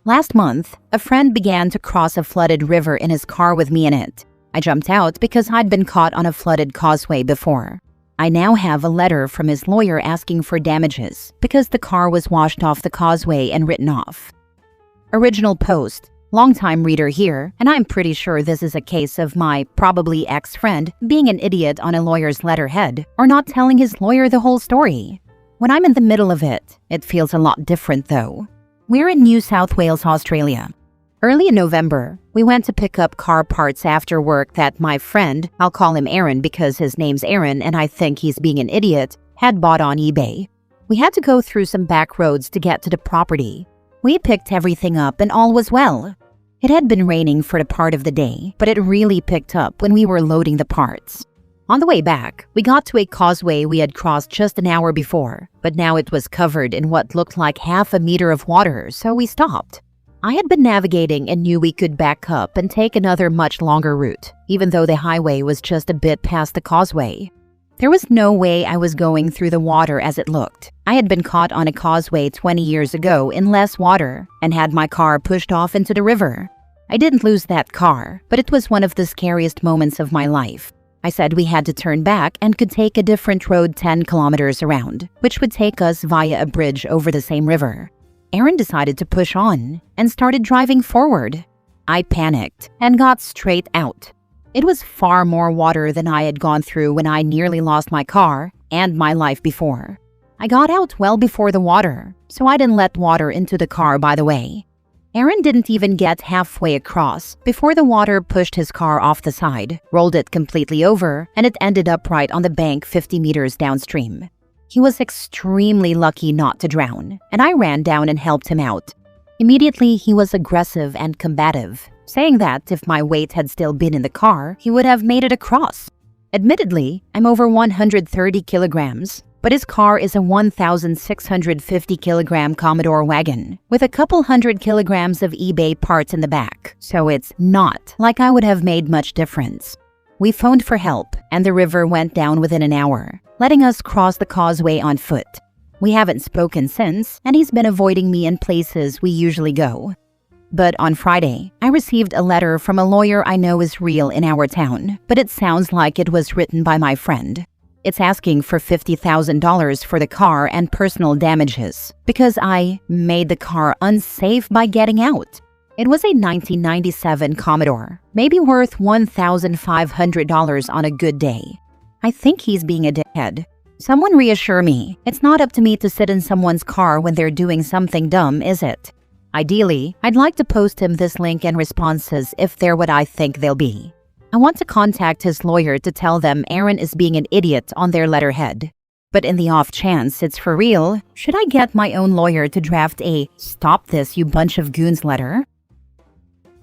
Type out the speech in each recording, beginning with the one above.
Last month, a friend began to cross a flooded river in his car with me in it. I jumped out because I'd been caught on a flooded causeway before. I now have a letter from his lawyer asking for damages because the car was washed off the causeway and written off. Original post. Longtime reader here, and I'm pretty sure this is a case of my probably ex-friend being an idiot on a lawyer's letterhead or not telling his lawyer the whole story. When I'm in the middle of it, it feels a lot different though. We're in New South Wales, Australia. Early in November, we went to pick up car parts after work that my friend, I'll call him Aaron because his name's Aaron and I think he's being an idiot, had bought on eBay. We had to go through some back roads to get to the property. We picked everything up and all was well. It had been raining for the part of the day, but it really picked up when we were loading the parts. On the way back, we got to a causeway we had crossed just an hour before, but now it was covered in what looked like half a meter of water, so we stopped. I had been navigating and knew we could back up and take another much longer route, even though the highway was just a bit past the causeway. There was no way I was going through the water as it looked. I had been caught on a causeway 20 years ago in less water and had my car pushed off into the river. I didn't lose that car, but it was one of the scariest moments of my life. I said we had to turn back and could take a different road 10 kilometers around, which would take us via a bridge over the same river. Aaron decided to push on and started driving forward. I panicked and got straight out. It was far more water than I had gone through when I nearly lost my car and my life before. I got out well before the water, so I didn't let water into the car by the way. Aaron didn't even get halfway across before the water pushed his car off the side, rolled it completely over, and it ended up right on the bank 50 meters downstream. He was extremely lucky not to drown, and I ran down and helped him out. Immediately, he was aggressive and combative, saying that if my weight had still been in the car, he would have made it across. Admittedly, I'm over 130 kilograms, but his car is a 1,650 kilogram Commodore wagon with a couple hundred kilograms of eBay parts in the back, so it's not like I would have made much difference. We phoned for help, and the river went down within an hour, letting us cross the causeway on foot. We haven't spoken since, and he's been avoiding me in places we usually go. But on Friday, I received a letter from a lawyer I know is real in our town, but it sounds like it was written by my friend. It's asking for $50,000 for the car and personal damages because I made the car unsafe by getting out. It was a 1997 Commodore, maybe worth $1,500 on a good day. I think he's being a dickhead. Someone reassure me, it's not up to me to sit in someone's car when they're doing something dumb, is it? Ideally, I'd like to post him this link and responses if they're what I think they'll be. I want to contact his lawyer to tell them Aaron is being an idiot on their letterhead. But in the off chance it's for real, should I get my own lawyer to draft a "Stop this, you bunch of goons" letter?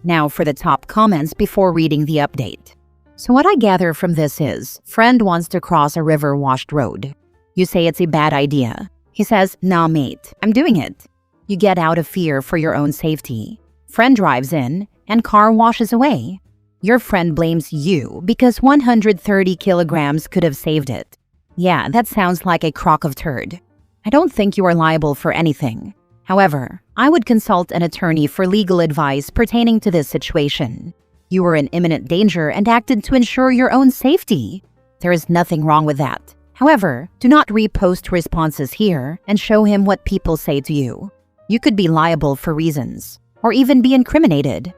Now for the top comments before reading the update. So what I gather from this is, friend wants to cross a river-washed road. You say it's a bad idea. He says, "Nah mate, I'm doing it." You get out of fear for your own safety. Friend drives in, and car washes away. Your friend blames you because 130 kilograms could have saved it. Yeah, that sounds like a crock of turd. I don't think you are liable for anything. However, I would consult an attorney for legal advice pertaining to this situation. You were in imminent danger and acted to ensure your own safety. There is nothing wrong with that. However, do not repost responses here and show him what people say to you. You could be liable for reasons, or even be incriminated.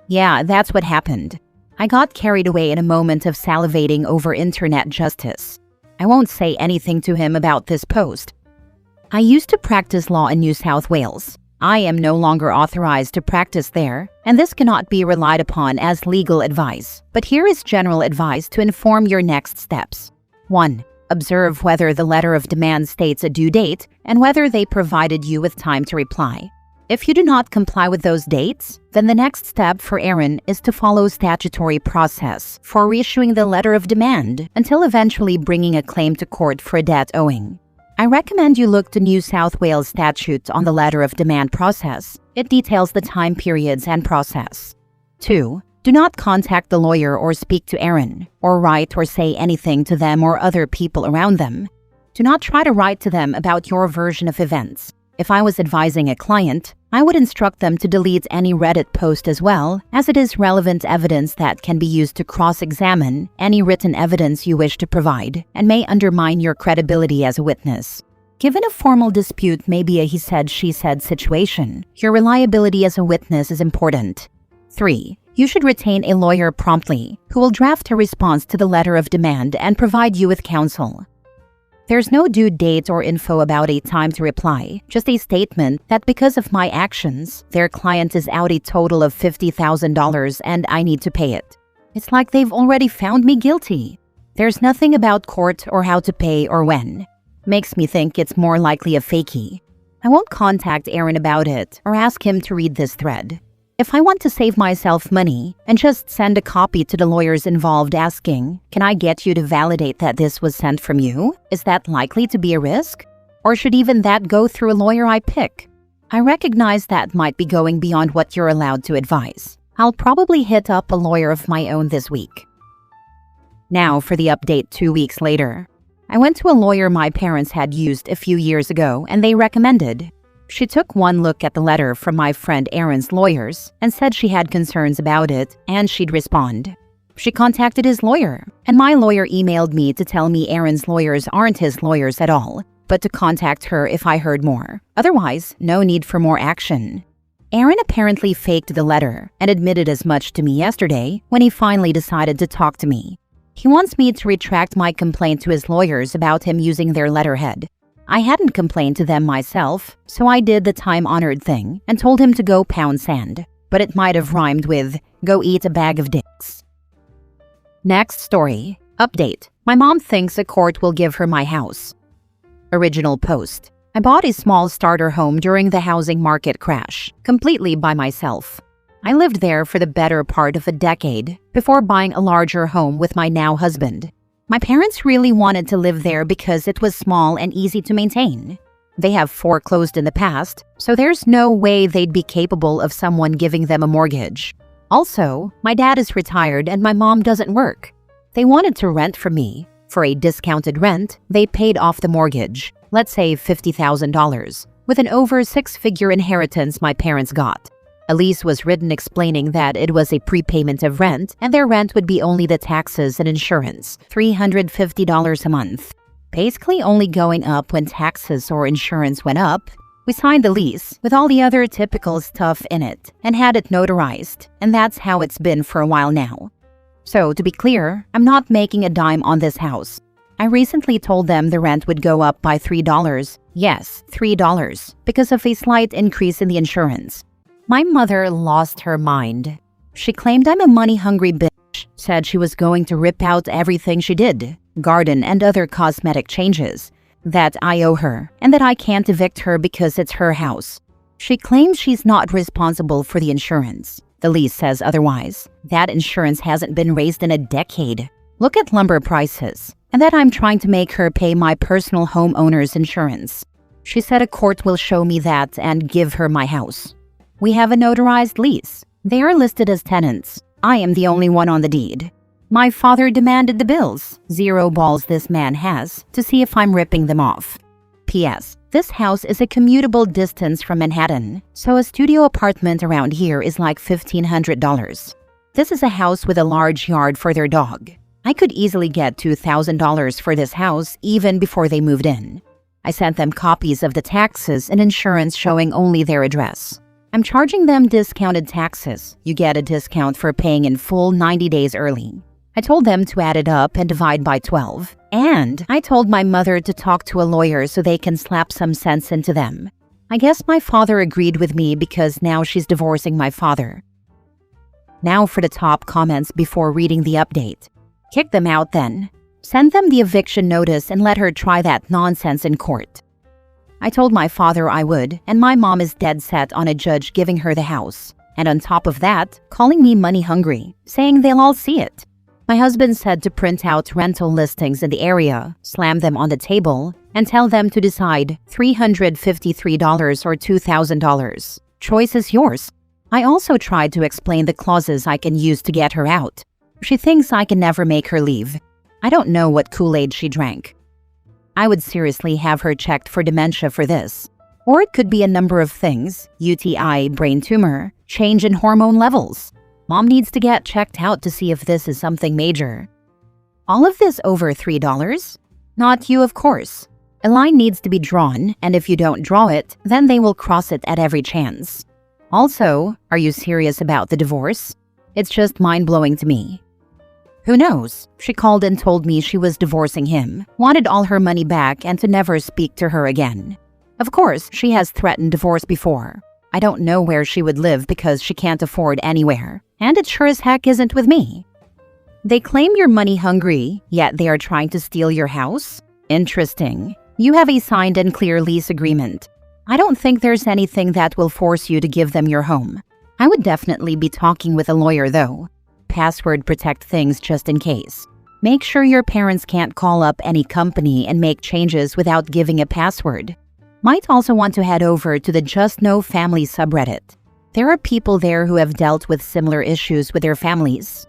Yeah, that's what happened. I got carried away in a moment of salivating over internet justice. I won't say anything to him about this post. I used to practice law in New South Wales. I am no longer authorized to practice there, and this cannot be relied upon as legal advice. But here is general advice to inform your next steps. 1. Observe whether the letter of demand states a due date and whether they provided you with time to reply. If you do not comply with those dates, then the next step for Aaron is to follow statutory process for reissuing the letter of demand until eventually bringing a claim to court for a debt owing. I recommend you look to New South Wales statute on the letter of demand process. It details the time periods and process. 2. Do not contact the lawyer or speak to Aaron, or write or say anything to them or other people around them. Do not try to write to them about your version of events. If I was advising a client, I would instruct them to delete any Reddit post as well, as it is relevant evidence that can be used to cross-examine any written evidence you wish to provide and may undermine your credibility as a witness. Given a formal dispute may be a he said, she said situation, your reliability as a witness is important. 3. You should retain a lawyer promptly, who will draft a response to the letter of demand and provide you with counsel. There's no due date or info about a time to reply, just a statement that because of my actions, their client is out a total of $50,000 and I need to pay it. It's like they've already found me guilty. There's nothing about court or how to pay or when. Makes me think it's more likely a fakie. I won't contact Aaron about it or ask him to read this thread. If I want to save myself money and just send a copy to the lawyers involved asking, can I get you to validate that this was sent from you? Is that likely to be a risk? Or should even that go through a lawyer I pick? I recognize that might be going beyond what you're allowed to advise. I'll probably hit up a lawyer of my own this week. Now for the update 2 weeks later. I went to a lawyer my parents had used a few years ago and they recommended. She took one look at the letter from my friend Aaron's lawyers and said she had concerns about it and she'd respond. She contacted his lawyer, and my lawyer emailed me to tell me Aaron's lawyers aren't his lawyers at all, but to contact her if I heard more. Otherwise, no need for more action. Aaron apparently faked the letter and admitted as much to me yesterday when he finally decided to talk to me. He wants me to retract my complaint to his lawyers about him using their letterhead. I hadn't complained to them myself, so I did the time-honored thing and told him to go pound sand, but it might have rhymed with, go eat a bag of dicks. Next story. Update. My mom thinks a court will give her my house. Original post. I bought a small starter home during the housing market crash, completely by myself. I lived there for the better part of a decade before buying a larger home with my now husband. My parents really wanted to live there because it was small and easy to maintain. They have foreclosed in the past, so there's no way they'd be capable of someone giving them a mortgage. Also, my dad is retired and my mom doesn't work. They wanted to rent from me. For a discounted rent, they paid off the mortgage, let's say $50,000, with an over six-figure inheritance my parents got. A lease was written explaining that it was a prepayment of rent and their rent would be only the taxes and insurance, $350 a month. Basically only going up when taxes or insurance went up. We signed the lease with all the other typical stuff in it and had it notarized, and that's how it's been for a while now. So to be clear, I'm not making a dime on this house. I recently told them the rent would go up by $3. Yes, $3, because of a slight increase in the insurance. My mother lost her mind. She claimed I'm a money-hungry bitch, said she was going to rip out everything she did, garden and other cosmetic changes, that I owe her, and that I can't evict her because it's her house. She claims she's not responsible for the insurance. The lease says otherwise. That insurance hasn't been raised in a decade. Look at lumber prices, and that I'm trying to make her pay my personal homeowner's insurance. She said a court will show me that and give her my house. We have a notarized lease. They are listed as tenants. I am the only one on the deed. My father demanded the bills, 0 balls this man has, to see if I'm ripping them off. P.S. This house is a commutable distance from Manhattan, so a studio apartment around here is like $1,500. This is a house with a large yard for their dog. I could easily get $2,000 for this house even before they moved in. I sent them copies of the taxes and insurance showing only their address. I'm charging them discounted taxes. You get a discount for paying in full 90 days early. I told them to add it up and divide by 12. And I told my mother to talk to a lawyer so they can slap some sense into them. I guess my father agreed with me because now she's divorcing my father. Now for the top comments before reading the update. Kick them out then. Send them the eviction notice and let her try that nonsense in court. I told my father I would, and my mom is dead set on a judge giving her the house. And on top of that, calling me money hungry, saying they'll all see it. My husband said to print out rental listings in the area, slam them on the table, and tell them to decide $353 or $2,000. Choice is yours. I also tried to explain the clauses I can use to get her out. She thinks I can never make her leave. I don't know what Kool-Aid she drank. I would seriously have her checked for dementia for this. Or it could be a number of things: UTI, brain tumor, change in hormone levels. Mom needs to get checked out to see if this is something major. All of this over $3? Not you, of course. A line needs to be drawn, and if you don't draw it, then they will cross it at every chance. Also, are you serious about the divorce? It's just mind-blowing to me. Who knows? She called and told me she was divorcing him, wanted all her money back, and to never speak to her again. Of course, she has threatened divorce before. I don't know where she would live because she can't afford anywhere, and it sure as heck isn't with me. They claim you're money hungry, yet they are trying to steal your house? Interesting. You have a signed and clear lease agreement. I don't think there's anything that will force you to give them your home. I would definitely be talking with a lawyer though. Password protect things just in case. Make sure your parents can't call up any company and make changes without giving a password. Might also want to head over to the Just Know Family subreddit. There are people there who have dealt with similar issues with their families.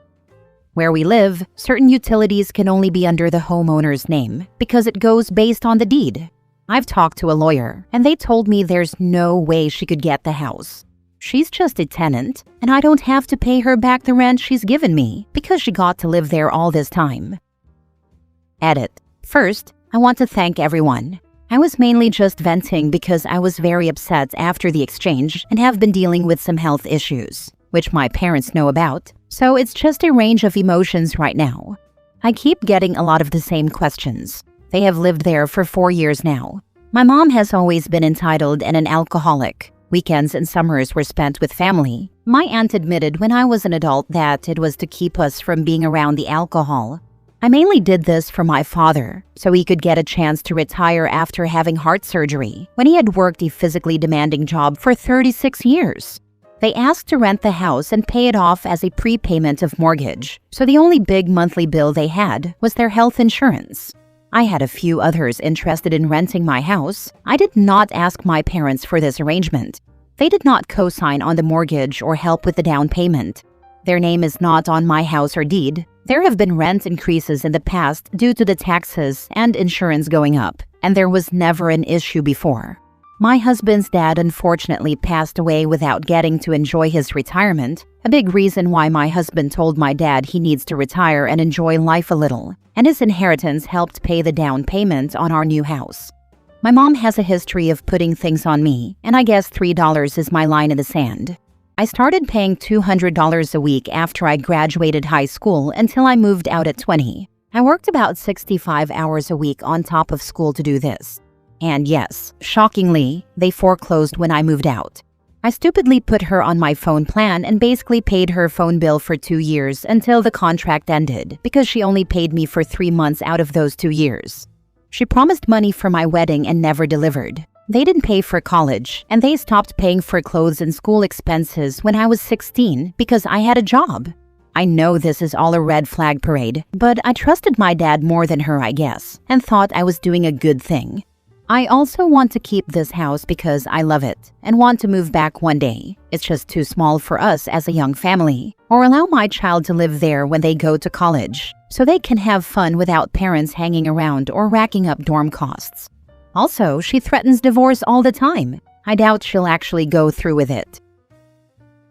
Where we live, certain utilities can only be under the homeowner's name because it goes based on the deed. I've talked to a lawyer, and they told me there's no way she could get the house. She's just a tenant, and I don't have to pay her back the rent she's given me because she got to live there all this time. Edit. First, I want to thank everyone. I was mainly just venting because I was very upset after the exchange and have been dealing with some health issues, which my parents know about, so it's just a range of emotions right now. I keep getting a lot of the same questions. They have lived there for 4 years now. My mom has always been entitled and an alcoholic. Weekends and summers were spent with family. My aunt admitted when I was an adult that it was to keep us from being around the alcohol. I mainly did this for my father, so he could get a chance to retire after having heart surgery when he had worked a physically demanding job for 36 years. They asked to rent the house and pay it off as a prepayment of mortgage, so the only big monthly bill they had was their health insurance. I had a few others interested in renting my house. I did not ask my parents for this arrangement. They did not co-sign on the mortgage or help with the down payment. Their name is not on my house or deed. There have been rent increases in the past due to the taxes and insurance going up, and there was never an issue before. My husband's dad unfortunately passed away without getting to enjoy his retirement, a big reason why my husband told my dad he needs to retire and enjoy life a little, and his inheritance helped pay the down payment on our new house. My mom has a history of putting things on me, and I guess $3 is my line in the sand. I started paying $200 a week after I graduated high school until I moved out at 20. I worked about 65 hours a week on top of school to do this. And yes, shockingly, they foreclosed when I moved out. I stupidly put her on my phone plan and basically paid her phone bill for 2 years until the contract ended because she only paid me for 3 months out of those 2 years. She promised money for my wedding and never delivered. They didn't pay for college, and they stopped paying for clothes and school expenses when I was 16 because I had a job. I know this is all a red flag parade, but I trusted my dad more than her, I guess, and thought I was doing a good thing. I also want to keep this house because I love it and want to move back one day. It's just too small for us as a young family, or allow my child to live there when they go to college, so they can have fun without parents hanging around or racking up dorm costs. Also, she threatens divorce all the time. I doubt she'll actually go through with it.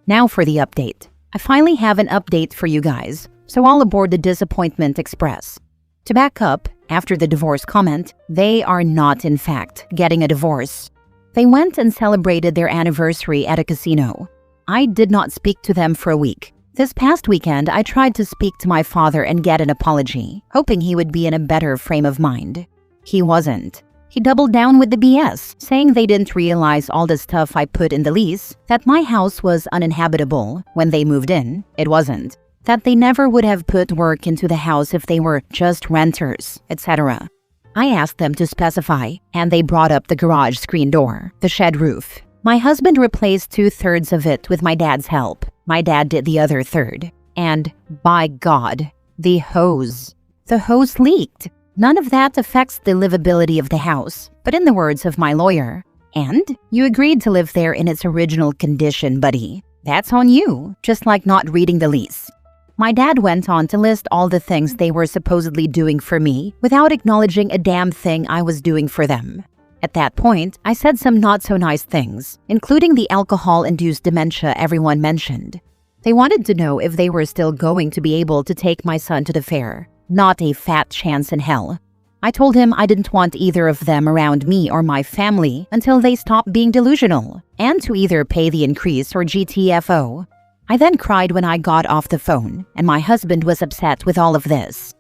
Now for the update. I finally have an update for you guys, so all aboard the Disappointment Express. To back up, after the divorce comment, they are not, in fact, getting a divorce. They went and celebrated their anniversary at a casino. I did not speak to them for a week. This past weekend, I tried to speak to my father and get an apology, hoping he would be in a better frame of mind. He wasn't. He doubled down with the BS, saying they didn't realize all the stuff I put in the lease, that my house was uninhabitable when they moved in. It wasn't. That they never would have put work into the house if they were just renters, etc. I asked them to specify, and they brought up the garage screen door, the shed roof. My husband replaced 2/3 of it with my dad's help. My dad did the other third. And, by God, the hose. The hose leaked. None of that affects the livability of the house, but in the words of my lawyer, "And you agreed to live there in its original condition, buddy. That's on you, just like not reading the lease." My dad went on to list all the things they were supposedly doing for me without acknowledging a damn thing I was doing for them. At that point, I said some not-so-nice things, including the alcohol-induced dementia everyone mentioned. They wanted to know if they were still going to be able to take my son to the fair. Not a fat chance in hell. I told him I didn't want either of them around me or my family until they stopped being delusional, and to either pay the increase or GTFO. I then cried when I got off the phone, and my husband was upset with all of this.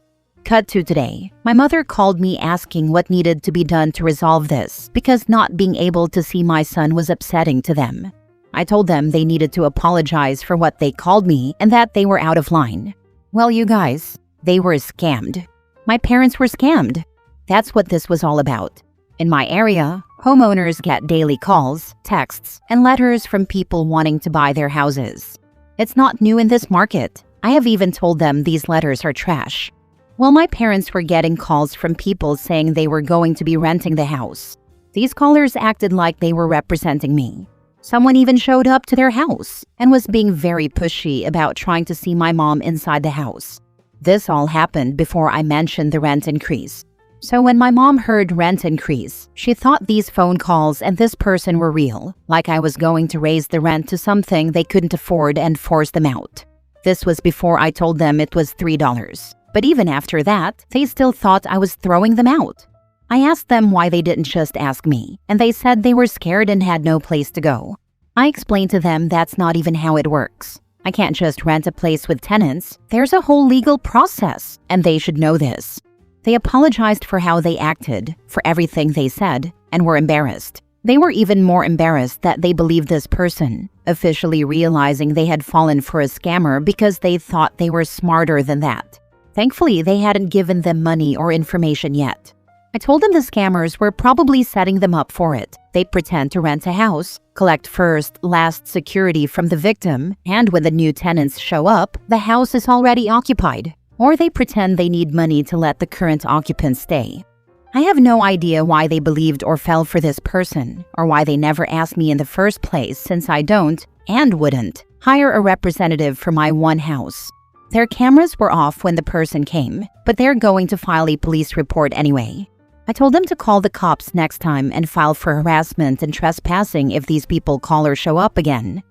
Cut to today. My mother called me asking what needed to be done to resolve this because not being able to see my son was upsetting to them. I told them they needed to apologize for what they called me and that they were out of line. Well, you guys, they were scammed. My parents were scammed. That's what this was all about. In my area, homeowners get daily calls, texts, and letters from people wanting to buy their houses. It's not new in this market. I have even told them these letters are trash. Well, my parents were getting calls from people saying they were going to be renting the house. These callers acted like they were representing me. Someone even showed up to their house and was being very pushy about trying to see my mom inside the house. This all happened before I mentioned the rent increase. So when my mom heard rent increase, she thought these phone calls and this person were real, like I was going to raise the rent to something they couldn't afford and force them out. This was before I told them it was $3. But even after that, they still thought I was throwing them out. I asked them why they didn't just ask me, and they said they were scared and had no place to go. I explained to them that's not even how it works. I can't just rent a place with tenants. There's a whole legal process, and they should know this. They apologized for how they acted, for everything they said, and were embarrassed. They were even more embarrassed that they believed this person, officially realizing they had fallen for a scammer because they thought they were smarter than that. Thankfully, they hadn't given them money or information yet. I told them the scammers were probably setting them up for it. They pretend to rent a house, collect first, last security from the victim, and when the new tenants show up, the house is already occupied. Or they pretend they need money to let the current occupants stay. I have no idea why they believed or fell for this person, or why they never asked me in the first place since I don't, and wouldn't, hire a representative for my one house. Their cameras were off when the person came, but they're going to file a police report anyway. I told them to call the cops next time and file for harassment and trespassing if these people call or show up again.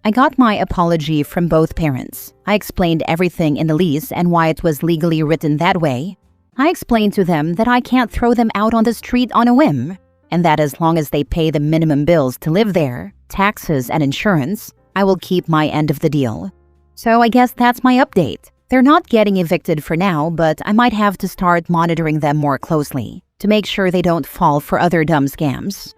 I got my apology from both parents. I explained everything in the lease and why it was legally written that way. I explained to them that I can't throw them out on the street on a whim, and that as long as they pay the minimum bills to live there, taxes and insurance, I will keep my end of the deal. So I guess that's my update. They're not getting evicted for now, but I might have to start monitoring them more closely to make sure they don't fall for other dumb scams.